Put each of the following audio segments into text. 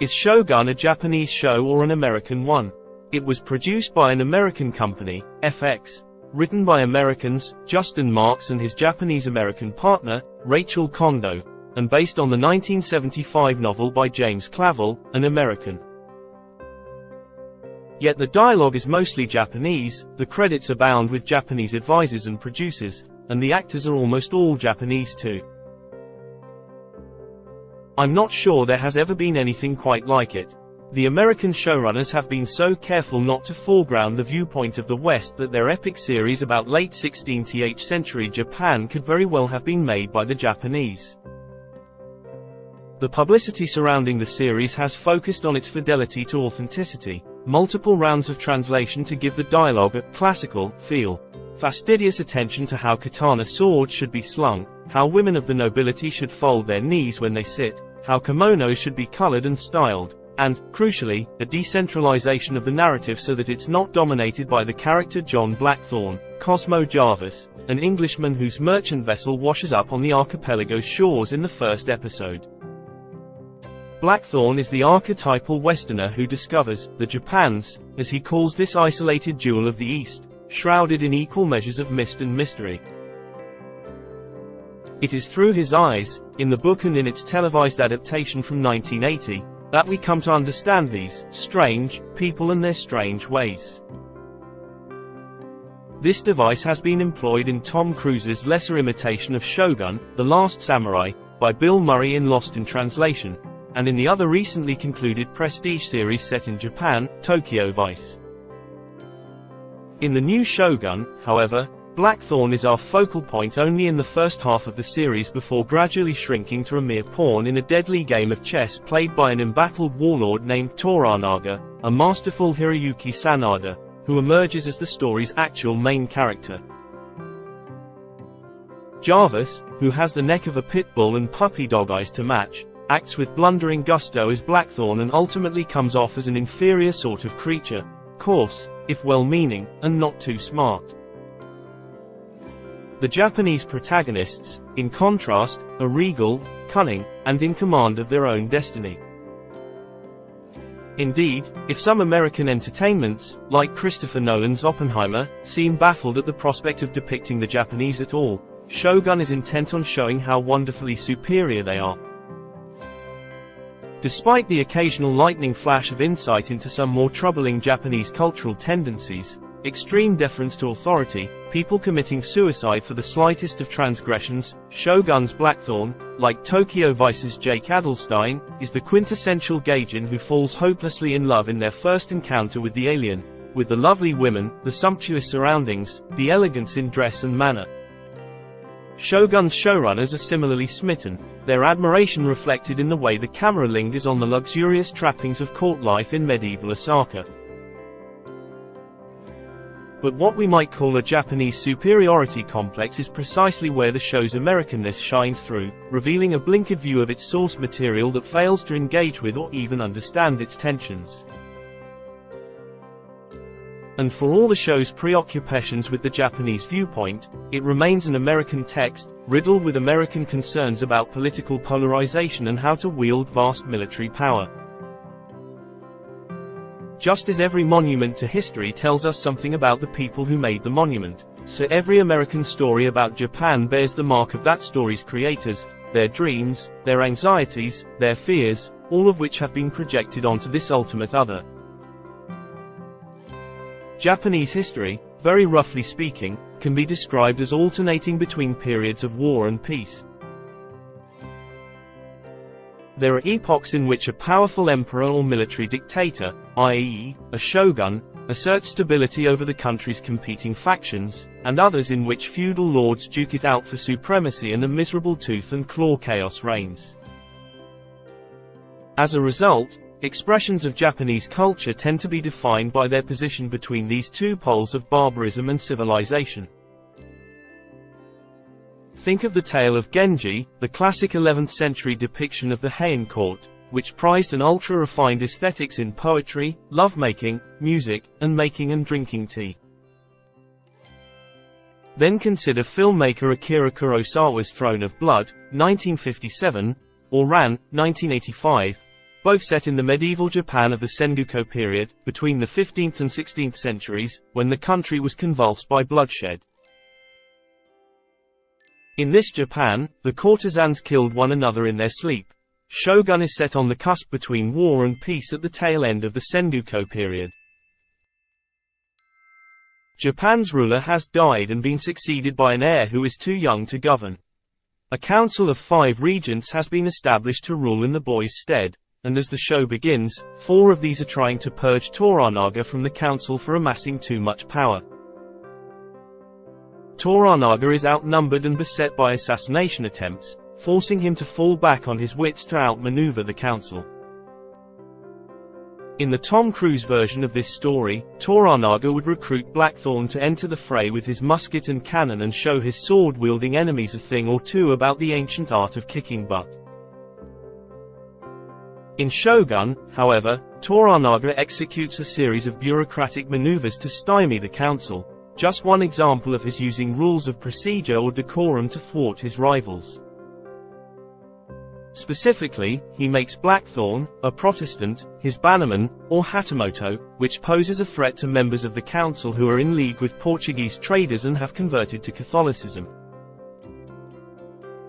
Is Shōgun a Japanese show or an American one? It was produced by an American company, FX. Written by Americans, Justin Marks and his Japanese-American partner, Rachel Kondo, and based on the 1975 novel by James Clavell, an American. Yet the dialogue is mostly Japanese, the credits abound with Japanese advisors and producers, and the actors are almost all Japanese too. I'm not sure there has ever been anything quite like it. The American showrunners have been so careful not to foreground the viewpoint of the West that their epic series about late 16th century Japan could very well have been made by the Japanese. The publicity surrounding the series has focused on its fidelity to authenticity, multiple rounds of translation to give the dialogue a classical feel, fastidious attention to how katana swords should be slung, how women of the nobility should fold their knees when they sit, how kimonos should be colored and styled, and, crucially, a decentralization of the narrative so that it's not dominated by the character John Blackthorne, Cosmo Jarvis, an Englishman whose merchant vessel washes up on the archipelago's shores in the first episode. Blackthorne is the archetypal Westerner who discovers the Japans, as he calls this isolated jewel of the East, shrouded in equal measures of mist and mystery. It is through his eyes, in the book and in its televised adaptation from 1980, that we come to understand these strange people and their strange ways. This device has been employed in Tom Cruise's lesser imitation of Shōgun, The Last Samurai, by Bill Murray in Lost in Translation, and in the other recently concluded prestige series set in Japan, Tokyo Vice. In the new Shōgun, however, Blackthorne is our focal point only in the first half of the series before gradually shrinking to a mere pawn in a deadly game of chess played by an embattled warlord named Toranaga, a masterful Hiroyuki Sanada, who emerges as the story's actual main character. Jarvis, who has the neck of a pit bull and puppy dog eyes to match, acts with blundering gusto as Blackthorne and ultimately comes off as an inferior sort of creature, coarse, if well-meaning, and not too smart. The Japanese protagonists, in contrast, are regal, cunning, and in command of their own destiny. Indeed, if some American entertainments, like Christopher Nolan's Oppenheimer, seem baffled at the prospect of depicting the Japanese at all, Shōgun is intent on showing how wonderfully superior they are. Despite the occasional lightning flash of insight into some more troubling Japanese cultural tendencies, extreme deference to authority, people committing suicide for the slightest of transgressions, Shōgun's Blackthorne, like Tokyo Vice's Jake Adelstein, is the quintessential Gaijin who falls hopelessly in love in their first encounter with the alien, with the lovely women, the sumptuous surroundings, the elegance in dress and manner. Shōgun's showrunners are similarly smitten, their admiration reflected in the way the camera lingers on the luxurious trappings of court life in medieval Osaka. But what we might call a Japanese superiority complex is precisely where the show's Americanness shines through, revealing a blinkered view of its source material that fails to engage with or even understand its tensions. And for all the show's preoccupations with the Japanese viewpoint, it remains an American text, riddled with American concerns about political polarization and how to wield vast military power. Just as every monument to history tells us something about the people who made the monument, so every American story about Japan bears the mark of that story's creators, their dreams, their anxieties, their fears, all of which have been projected onto this ultimate other. Japanese history, very roughly speaking, can be described as alternating between periods of war and peace. There are epochs in which a powerful emperor or military dictator, i.e., a shogun, asserts stability over the country's competing factions, and others in which feudal lords duke it out for supremacy and a miserable tooth-and-claw chaos reigns. As a result, expressions of Japanese culture tend to be defined by their position between these two poles of barbarism and civilization. Think of the tale of Genji, the classic 11th century depiction of the Heian court, which prized an ultra-refined aesthetics in poetry, lovemaking, music, and making and drinking tea. Then consider filmmaker Akira Kurosawa's Throne of Blood, 1957, or Ran, 1985, both set in the medieval Japan of the Sengoku period, between the 15th and 16th centuries, when the country was convulsed by bloodshed. In this Japan, the courtesans killed one another in their sleep. Shōgun is set on the cusp between war and peace at the tail end of the Sengoku period. Japan's ruler has died and been succeeded by an heir who is too young to govern. A council of 5 regents has been established to rule in the boy's stead, and as the show begins, 4 of these are trying to purge Toranaga from the council for amassing too much power. Toranaga is outnumbered and beset by assassination attempts, forcing him to fall back on his wits to outmaneuver the council. In the Tom Cruise version of this story, Toranaga would recruit Blackthorn to enter the fray with his musket and cannon and show his sword-wielding enemies a thing or two about the ancient art of kicking butt. In Shōgun, however, Toranaga executes a series of bureaucratic maneuvers to stymie the council, just one example of his using rules of procedure or decorum to thwart his rivals. Specifically, he makes Blackthorn, a Protestant, his bannerman, or Hatamoto, which poses a threat to members of the council who are in league with Portuguese traders and have converted to Catholicism.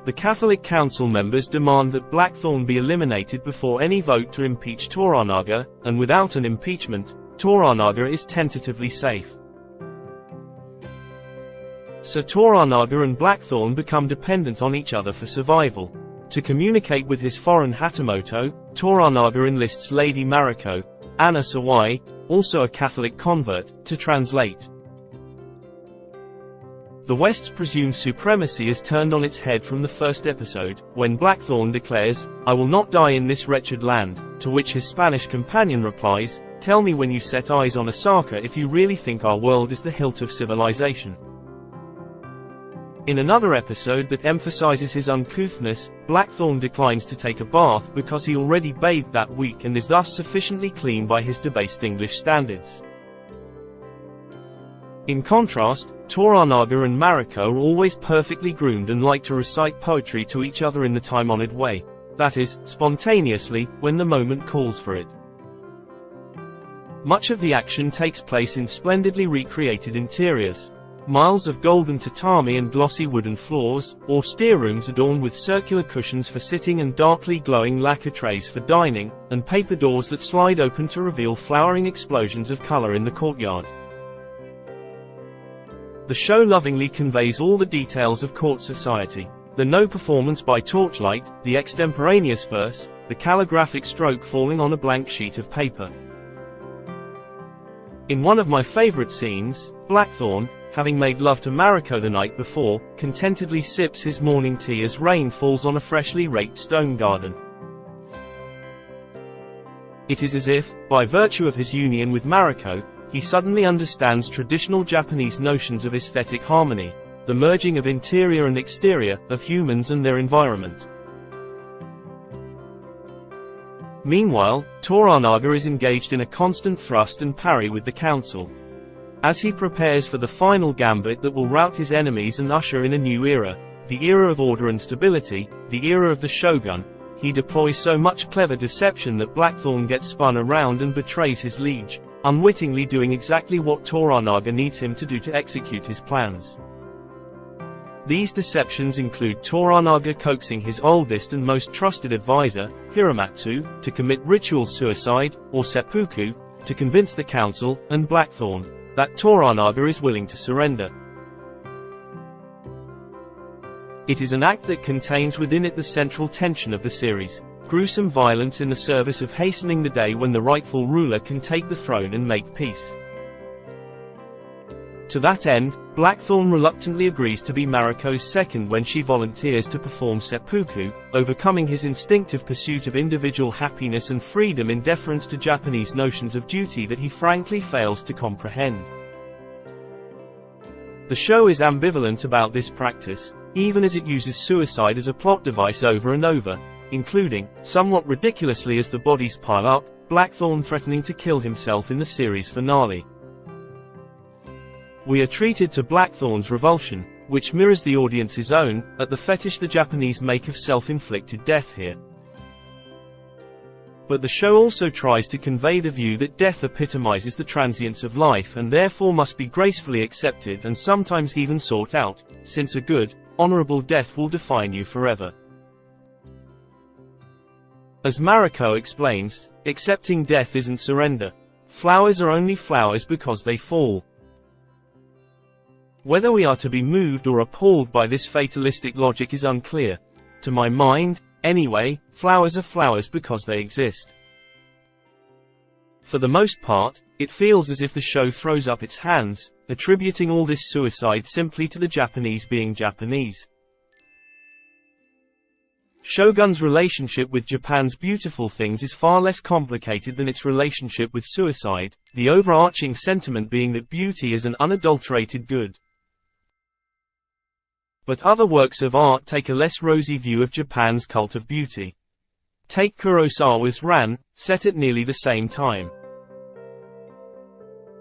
The Catholic council members demand that Blackthorn be eliminated before any vote to impeach Toranaga, and without an impeachment, Toranaga is tentatively safe. So Toranaga and Blackthorn become dependent on each other for survival. To communicate with his foreign Hatamoto, Toranaga enlists Lady Mariko, Anna Sawai, also a Catholic convert, to translate. The West's presumed supremacy is turned on its head from the first episode, when Blackthorn declares, "I will not die in this wretched land," to which his Spanish companion replies, "Tell me when you set eyes on Osaka if you really think our world is the hilt of civilization." In another episode that emphasizes his uncouthness, Blackthorn declines to take a bath because he already bathed that week and is thus sufficiently clean by his debased English standards. In contrast, Toranaga and Mariko are always perfectly groomed and like to recite poetry to each other in the time-honored way, that is, spontaneously, when the moment calls for it. Much of the action takes place in splendidly recreated interiors. Miles of golden tatami and glossy wooden floors, or steer rooms adorned with circular cushions for sitting and darkly glowing lacquer trays for dining, and paper doors that slide open to reveal flowering explosions of color in the courtyard. The show lovingly conveys all the details of court society. The no performance by torchlight, the extemporaneous verse, the calligraphic stroke falling on a blank sheet of paper. In one of my favorite scenes, Blackthorn, having made love to Mariko the night before, contentedly sips his morning tea as rain falls on a freshly raked stone garden. It is as if, by virtue of his union with Mariko, he suddenly understands traditional Japanese notions of aesthetic harmony, the merging of interior and exterior, of humans and their environment. Meanwhile, Toranaga is engaged in a constant thrust and parry with the council. As he prepares for the final gambit that will rout his enemies and usher in a new era, the era of order and stability, the era of the Shōgun, he deploys so much clever deception that Blackthorn gets spun around and betrays his liege, unwittingly doing exactly what Toranaga needs him to do to execute his plans. These deceptions include Toranaga coaxing his oldest and most trusted advisor, Hiramatsu, to commit ritual suicide, or seppuku, to convince the council, and Blackthorn, that Toranaga is willing to surrender. It is an act that contains within it the central tension of the series, gruesome violence in the service of hastening the day when the rightful ruler can take the throne and make peace. To that end, Blackthorn reluctantly agrees to be Mariko's second when she volunteers to perform seppuku, overcoming his instinctive pursuit of individual happiness and freedom in deference to Japanese notions of duty that he frankly fails to comprehend. The show is ambivalent about this practice, even as it uses suicide as a plot device over and over, including, somewhat ridiculously as the bodies pile up, Blackthorn threatening to kill himself in the series finale. We are treated to Blackthorn's revulsion, which mirrors the audience's own, at the fetish the Japanese make of self-inflicted death here. But the show also tries to convey the view that death epitomizes the transience of life and therefore must be gracefully accepted and sometimes even sought out, since a good, honorable death will define you forever. As Mariko explains, accepting death isn't surrender. Flowers are only flowers because they fall. Whether we are to be moved or appalled by this fatalistic logic is unclear. To my mind, anyway, flowers are flowers because they exist. For the most part, it feels as if the show throws up its hands, attributing all this suicide simply to the Japanese being Japanese. Shōgun's relationship with Japan's beautiful things is far less complicated than its relationship with suicide, the overarching sentiment being that beauty is an unadulterated good. But other works of art take a less rosy view of Japan's cult of beauty. Take Kurosawa's Ran, set at nearly the same time.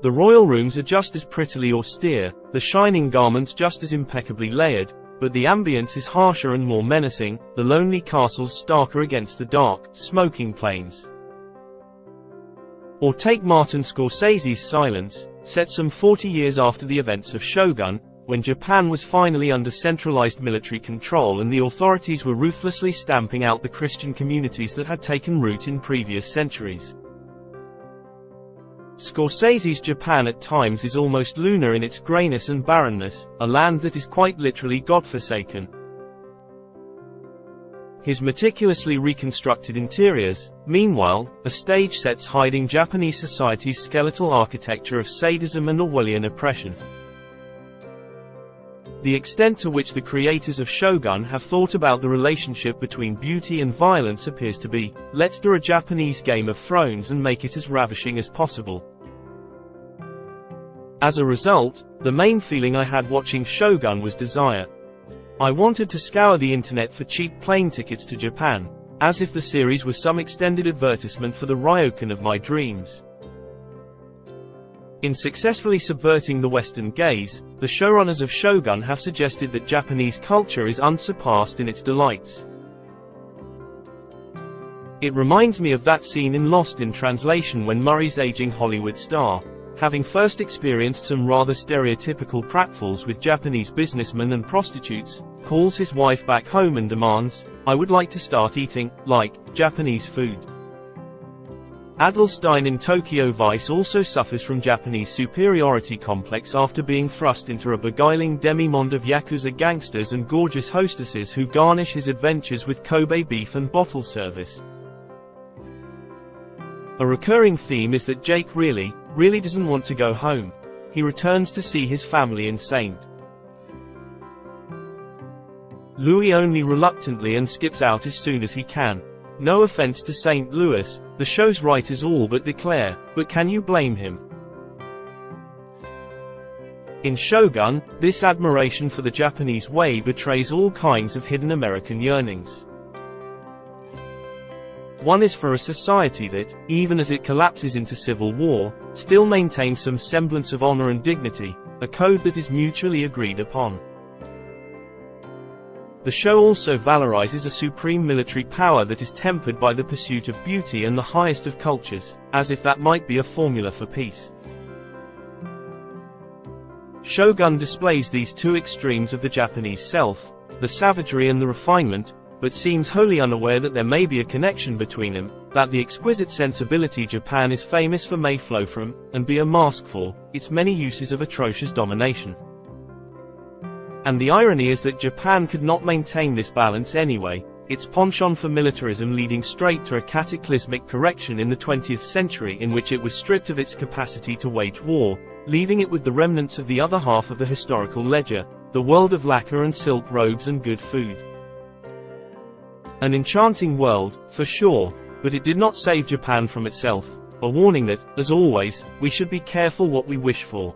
The royal rooms are just as prettily austere, the shining garments just as impeccably layered, but the ambience is harsher and more menacing, the lonely castles starker against the dark, smoking plains. Or take Martin Scorsese's Silence, set some 40 years after the events of Shōgun, when Japan was finally under centralized military control and the authorities were ruthlessly stamping out the Christian communities that had taken root in previous centuries. Scorsese's Japan at times is almost lunar in its grayness and barrenness, a land that is quite literally godforsaken. His meticulously reconstructed interiors, meanwhile, are stage sets hiding Japanese society's skeletal architecture of sadism and Orwellian oppression. The extent to which the creators of Shōgun have thought about the relationship between beauty and violence appears to be, let's do a Japanese Game of Thrones and make it as ravishing as possible. As a result, the main feeling I had watching Shōgun was desire. I wanted to scour the internet for cheap plane tickets to Japan, as if the series was some extended advertisement for the ryokan of my dreams. In successfully subverting the Western gaze, the showrunners of Shōgun have suggested that Japanese culture is unsurpassed in its delights. It reminds me of that scene in Lost in Translation when Murray's aging Hollywood star, having first experienced some rather stereotypical pratfalls with Japanese businessmen and prostitutes, calls his wife back home and demands, "I would like to start eating, like, Japanese food." Adelstein in Tokyo Vice also suffers from Japanese superiority complex after being thrust into a beguiling demi-monde of Yakuza gangsters and gorgeous hostesses who garnish his adventures with Kobe beef and bottle service. A recurring theme is that Jake really doesn't want to go home. He returns to see his family in Saint Louis only reluctantly and skips out as soon as he can. No offense to St. Louis, the show's writers all but declare, but can you blame him? In Shōgun, this admiration for the Japanese way betrays all kinds of hidden American yearnings. One is for a society that, even as it collapses into civil war, still maintains some semblance of honor and dignity, a code that is mutually agreed upon. The show also valorizes a supreme military power that is tempered by the pursuit of beauty and the highest of cultures, as if that might be a formula for peace. Shōgun displays these two extremes of the Japanese self, the savagery and the refinement, but seems wholly unaware that there may be a connection between them, that the exquisite sensibility Japan is famous for may flow from, and be a mask for, its many uses of atrocious domination. And the irony is that Japan could not maintain this balance anyway, its penchant for militarism leading straight to a cataclysmic correction in the 20th century in which it was stripped of its capacity to wage war, leaving it with the remnants of the other half of the historical ledger, the world of lacquer and silk robes and good food. An enchanting world, for sure, but it did not save Japan from itself, a warning that, as always, we should be careful what we wish for.